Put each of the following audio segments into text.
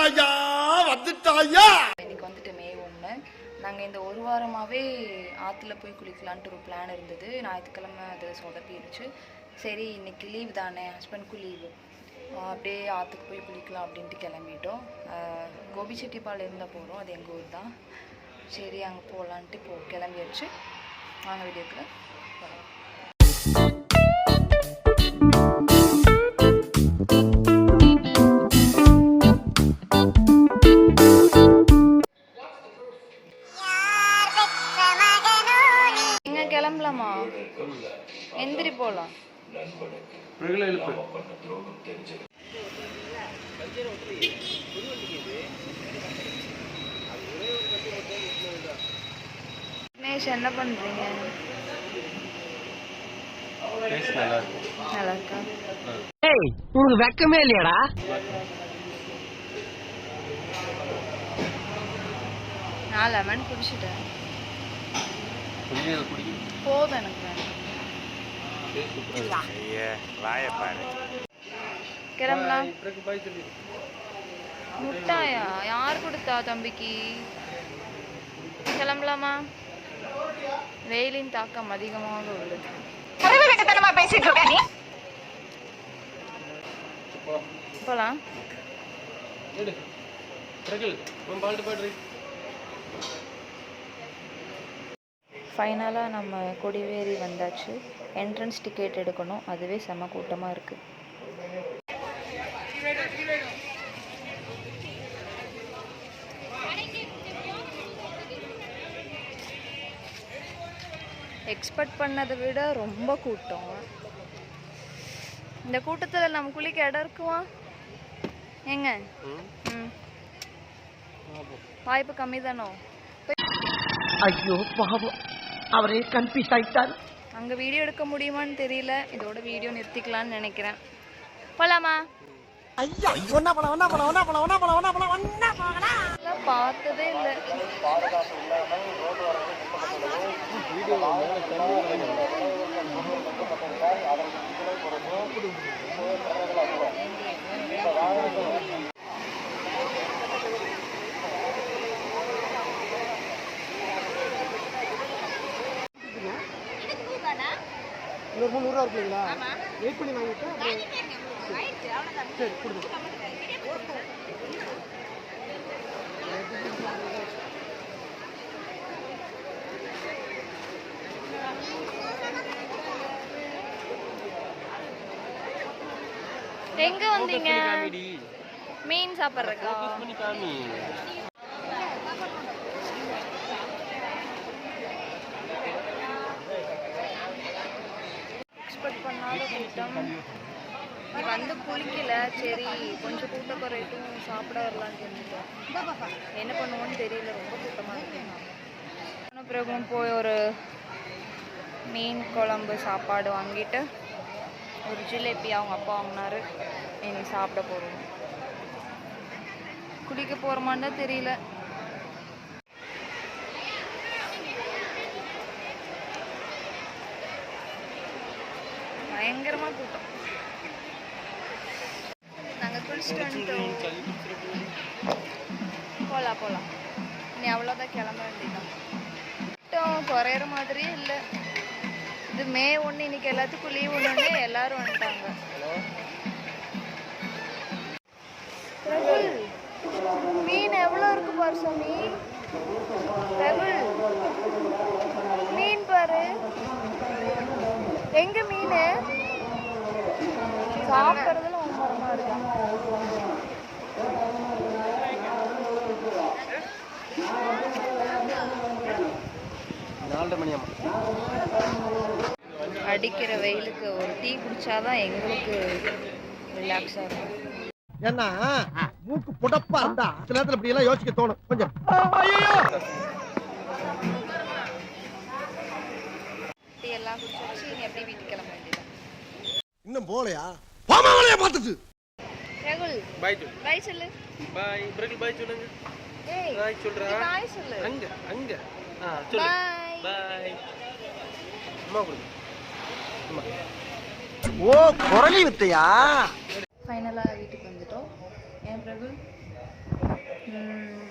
வந்துட்டாயா வந்துட்டாயா. இன்னைக்கு வந்துட்டு மே 1. நாங்கள் இந்த ஒரு வாரமாகவே ஆற்றுல போய் குளிக்கலான்ட்டு ஒரு பிளான் இருந்தது. ஞாயிற்றுக்கிழமை அது சொதப்பிடுச்சு. சரி இன்னைக்கு லீவ் தானே, ஹஸ்பண்ட்க்கும் லீவு, அப்படியே ஆற்றுக்கு போய் குளிக்கலாம் அப்படின்ட்டு கிளம்பிட்டோம். கோபிச்செட்டிப்பாளையம் தான் போகிறோம், அது எங்கள் ஊர் தான். சரி அங்கே போகலான்ட்டு கிளம்பியாச்சு. வாங்க வீடியோக்குள்ள போகலாம். எங்க கிளம்பலாமா? எந்திரி போலாம். என்ன பண்றீங்க? நல்லா இருக்கா? உனக்கு வெக்கமே இல்லையாடா? நான் லெமன் குடிச்சிட்டேன், போதும் எனக்கு வேண்டாம். கிளம்பலாம். முட்டாயா யார் கொடுத்தா தம்பிக்கு? கிளம்பலாமா? வெயிலின் தாக்கம் அதிகமாக உள்ளது. போலாம். ஃபைனலாக நம்ம கொடிவேரி வந்தாச்சு. என்ட்ரன்ஸ் டிக்கெட் எடுக்கணும், அதுவே செம கூட்டமாக இருக்குது. எக்ஸ்பெக்ட் பண்ணதை விட ரொம்ப கூட்டம். இந்த கூட்டத்தில் நம்ம குளிக்க இடம் இருக்குமா? எங்க வாய்ப்பு கம்மி தானோ? ஐயோ பாவம், அவரே கன்ஃபியூஸ் ஆயிட்டார். அங்கே வீடியோ எடுக்க முடியுமான்னு தெரியல. இதோட வீடியோ நிறுத்திக்கலான்னு நினைக்கிறேன். போலாமா? பார்த்ததே இல்லை. ₹100 இருக்குங்களா? வெயிட் பண்ணி வாங்கிட்டு சரி கொடுங்க. எங்க வந்தீங்க? மீன் சாப்பிட்றக்கா? எக்ஸ்பெக்ட் பண்ணாத கூட்டம். நீ வந்து குளிக்கல, சரி கொஞ்சம் கூட்டம் குறைட்டும் சாப்பிட வரலான்னு இருந்துட்டோம். என்ன பண்ணுவோன்னு தெரியல, ரொம்ப கூட்டமாக இருக்கு. பிறகும் போய் ஒரு மீன் குழம்பு சாப்பாடு வாங்கிட்டு ஒரு ஜிலேபி அவங்க அப்பா வாங்கினாரு. இனி சாப்பிட போகிறோம். குளிக்க போகிறோமான்னு தான் தெரியல. பயங்கரமாக கூட்டம். நாங்கள் குளிச்சுட்டு வந்துட்டோம். போகலாம். இனி அவ்வளோதான், கிளம்ப வேண்டியதான். கூட்டம் குறையிற மாதிரியே இல்லை. இது மே 1, இன்னைக்கு எல்லாத்துக்கும் லீவ் ஒன்று, எல்லாரும் வந்துட்டாங்க. மீன் எவ்வளோ இருக்கு பாரு சாமி. மீன் பாரு, எங்க மீன்? சாப்பிட்றதுல ஒன்றமா இருக்காங்க. அடிக்கிற வெயிலுக்கு ஒரு டீ குடிச்சாதான் எங்களுக்கு ரிலாக்ஸ் ஆகும். ஏன்னா மூக்கு புடப்பா இருந்தா சில நேரத்துல இப்படி எல்லாம் யோசிக்க தோணும் கொஞ்சம். டீ எல்லாம் குடிச்சாச்சு. நீ எப்படி வீட்டுக்கு கிளம்ப வேண்டியதான். இன்னும் போலையா? பாமாவளைய பார்த்துட்டு ரகுல் பை சொல்லு. பை சொல்லு. பை பிரகுல் பை சொல்லுங்க. ஏய் பை சொல்றா. பை சொல்லு. அங்க சொல்லு. பை. பை. அம்மா கொடுங்க. ஓ குரலி வித்தையா? ஃபைனலாக வீட்டுக்கு வந்துட்டோம். ஏன் பிரபுல்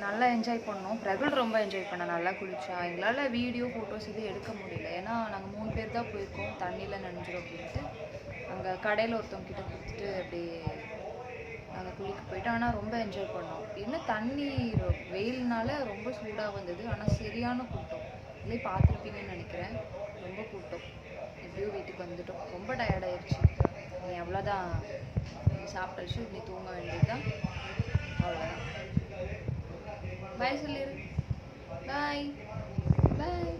நல்லா என்ஜாய் பண்ணோம். பிரபுல் ரொம்ப என்ஜாய் பண்ண, நல்லா குளிச்சா. எங்களால் வீடியோ ஃபோட்டோஸ் இது எடுக்க முடியல, ஏன்னா நாங்கள் 3 பேர் தான் போயிருக்கோம். தண்ணியில் நனைஞ்சிரும் அப்படின்ட்டு அங்கே கடையில் ஒருத்தவங்க கிட்ட கொடுத்துட்டு அப்படியே நாங்கள் குளிக்க போயிட்டோம். ஆனால் ரொம்ப என்ஜாய் பண்ணோம். இன்னும் தண்ணி வெயில்னால ரொம்ப சூடாக வந்தது, ஆனால் சரியான கூட்டம். இல்லை பார்த்துருப்பீங்கன்னு நினைக்கிறேன், ரொம்ப கூட்டம். எப்படியோ வீட்டுக்கு வந்துட்டோம், ரொம்ப டயர்டாயிடுச்சு. நீ அவ்வளோதான், நீ சாப்பிட்டாச்சு, நீ தூங்க வேண்டியதுதான், அவ்வளோதான். பாய் சொல்லிடு. பாய் பாய்.